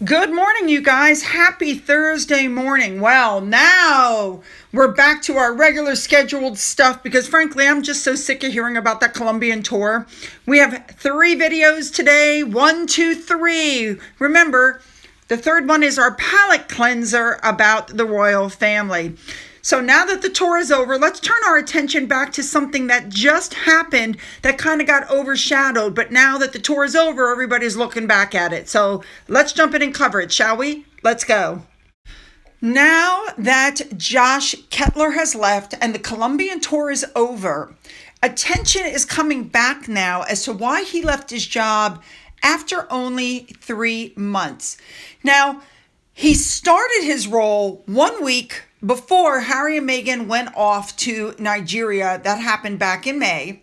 Good morning, you guys. Happy Thursday morning. Well, now we're back to our regular scheduled stuff because frankly, I'm just so sick of hearing about that Colombian tour. We have 3 videos today. 1, 2, 3. Remember, the third one is our palate cleanser about the royal family. So now that the tour is over, let's turn our attention back to something that just happened that kind of got overshadowed. But now that the tour is over, everybody's looking back at it. So let's jump in and cover it, shall we? Let's go. Now that Josh Kettler has left and the Colombian tour is over, attention is coming back now as to why he left his job after only 3 months. Now, he started his role 1 week before Harry and Meghan went off to Nigeria. That happened back in May.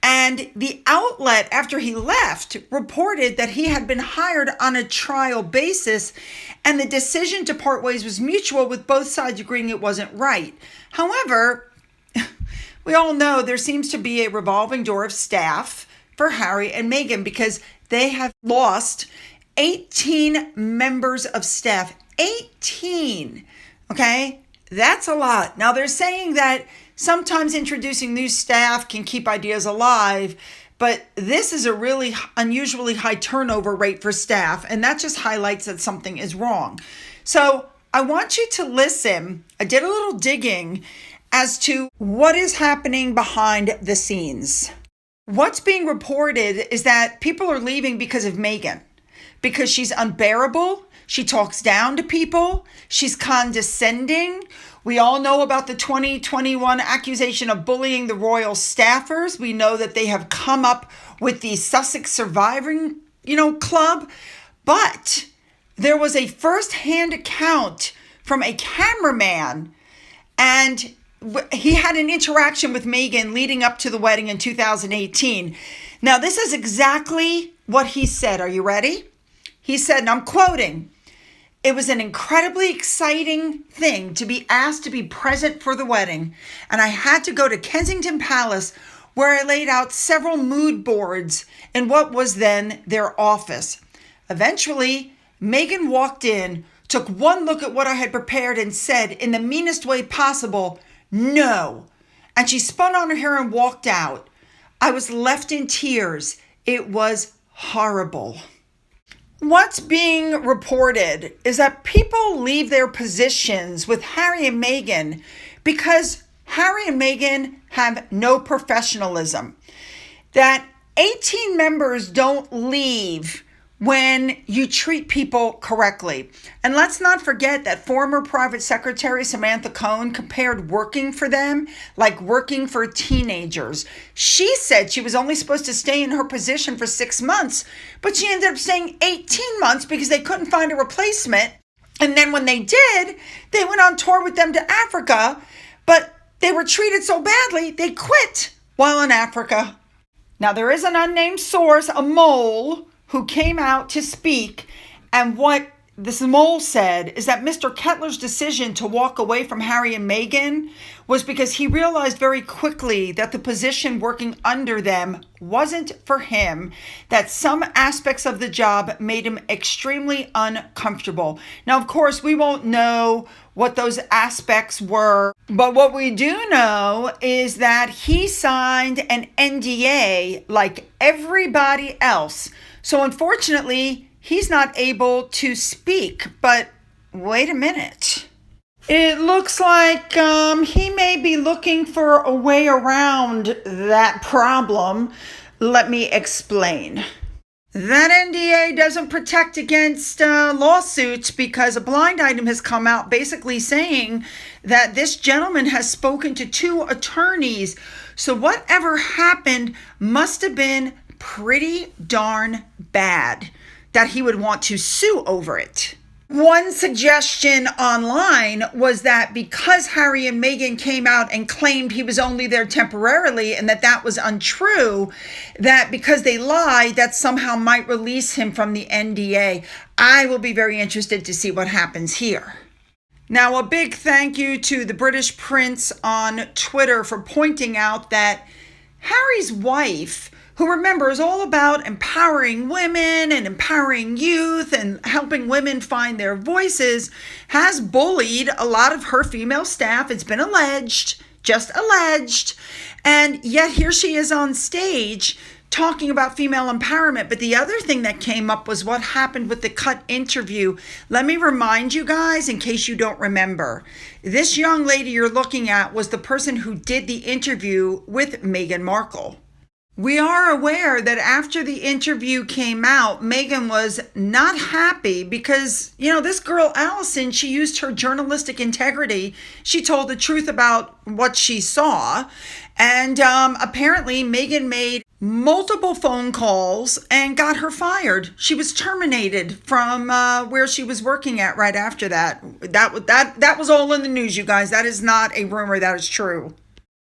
And the outlet, after he left, reported that he had been hired on a trial basis and the decision to part ways was mutual, with both sides agreeing it wasn't right. However, we all know there seems to be a revolving door of staff for Harry and Meghan because they have lost 18 members of staff. 18! Okay, that's a lot. Now, they're saying that sometimes introducing new staff can keep ideas alive, but this is a really unusually high turnover rate for staff, and that just highlights that something is wrong. So I want you to listen. I did a little digging as to what is happening behind the scenes. What's being reported is that people are leaving because of Meghan, because she's unbearable. She talks down to people. She's condescending. We all know about the 2021 accusation of bullying the royal staffers. We know that they have come up with the Sussex Surviving, Club. But there was a first-hand account from a cameraman, and he had an interaction with Meghan leading up to the wedding in 2018. Now, this is exactly what he said. Are you ready? He said, and I'm quoting, "It was an incredibly exciting thing to be asked to be present for the wedding, and I had to go to Kensington Palace, where I laid out several mood boards in what was then their office. Eventually, Meghan walked in, took one look at what I had prepared and said in the meanest way possible, 'No,' and she spun on her hair and walked out. I was left in tears. It was horrible." What's being reported is that people leave their positions with Harry and Meghan because Harry and Meghan have no professionalism. That 18 members don't leave when you treat people correctly. And let's not forget that former Private Secretary Samantha Cohen compared working for them like working for teenagers. She said she was only supposed to stay in her position for 6 months, but she ended up staying 18 months because they couldn't find a replacement. And then when they did, they went on tour with them to Africa, but they were treated so badly, they quit while in Africa. Now, there is an unnamed source, a mole, who came out to speak, and what this mole said is that Mr. Kettler's decision to walk away from Harry and Meghan was because he realized very quickly that the position working under them wasn't for him, that some aspects of the job made him extremely uncomfortable. Now, of course, we won't know what those aspects were, but what we do know is that he signed an NDA like everybody else. So unfortunately, he's not able to speak. But wait a minute. It looks like he may be looking for a way around that problem. Let me explain. That NDA doesn't protect against lawsuits because a blind item has come out basically saying that this gentleman has spoken to 2 attorneys. So whatever happened must have been pretty darn bad that he would want to sue over it. One suggestion online was that because Harry and Meghan came out and claimed he was only there temporarily and that was untrue, that because they lied, that somehow might release him from the NDA. I will be very interested to see what happens here. Now, a big thank you to the British Prince on Twitter for pointing out that Harry's wife, who, remember, is all about empowering women and empowering youth and helping women find their voices, has bullied a lot of her female staff. It's been alleged, just alleged. And yet here she is on stage talking about female empowerment. But the other thing that came up was what happened with the cut interview. Let me remind you guys, in case you don't remember, this young lady you're looking at was the person who did the interview with Meghan Markle. We are aware that after the interview came out, Meghan was not happy because, this girl, Allison, she used her journalistic integrity. She told the truth about what she saw. And apparently, Meghan made multiple phone calls and got her fired. She was terminated from where she was working at right after that. That was all in the news, you guys. That is not a rumor. That is true.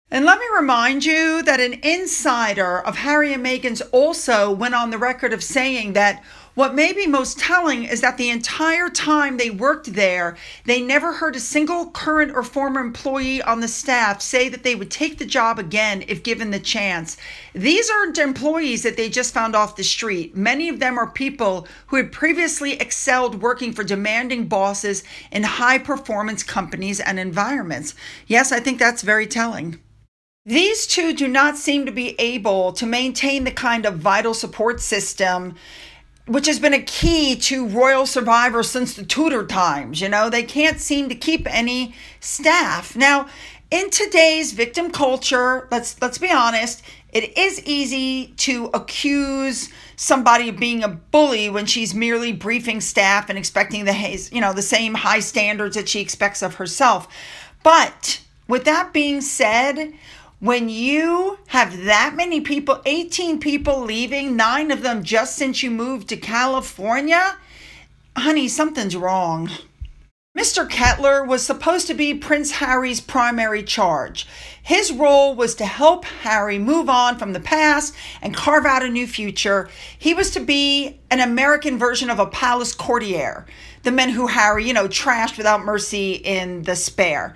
And let me remind you that an insider of Harry and Meghan's also went on the record of saying that what may be most telling is that the entire time they worked there, they never heard a single current or former employee on the staff say that they would take the job again if given the chance. These aren't employees that they just found off the street. Many of them are people who had previously excelled working for demanding bosses in high-performance companies and environments. Yes, I think that's very telling. These two do not seem to be able to maintain the kind of vital support system which has been a key to royal survivors since the Tudor times. They can't seem to keep any staff. Now, in today's victim culture, let's be honest, it is easy to accuse somebody of being a bully when she's merely briefing staff and expecting the same high standards that she expects of herself. But with that being said, when you have that many people, 18 people leaving, 9 of them just since you moved to California, honey, something's wrong. Mr. Kettler was supposed to be Prince Harry's primary charge. His role was to help Harry move on from the past and carve out a new future. He was to be an American version of a palace courtier, the men who Harry, trashed without mercy in The Spare.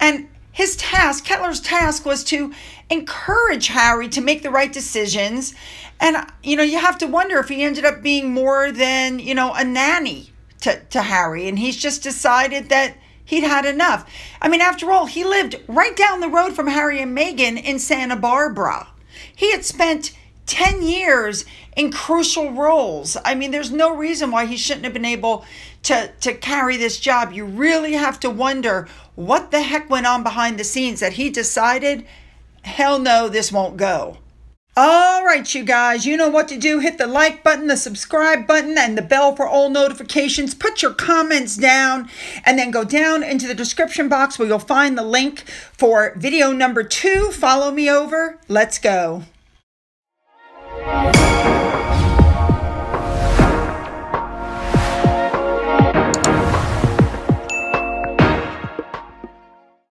And his task, Kettler's task, was to encourage Harry to make the right decisions. And, you have to wonder if he ended up being more than, a nanny to Harry. And he's just decided that he'd had enough. I mean, after all, he lived right down the road from Harry and Meghan in Santa Barbara. He had spent 10 years in crucial roles. I mean, there's no reason why he shouldn't have been able to carry this job. You really have to wonder what the heck went on behind the scenes that he decided, hell no, this won't go. All right, you guys, you know what to do. Hit the like button, the subscribe button, and the bell for all notifications. Put your comments down, and then go down into the description box where you'll find the link for video number 2. Follow me over. Let's go.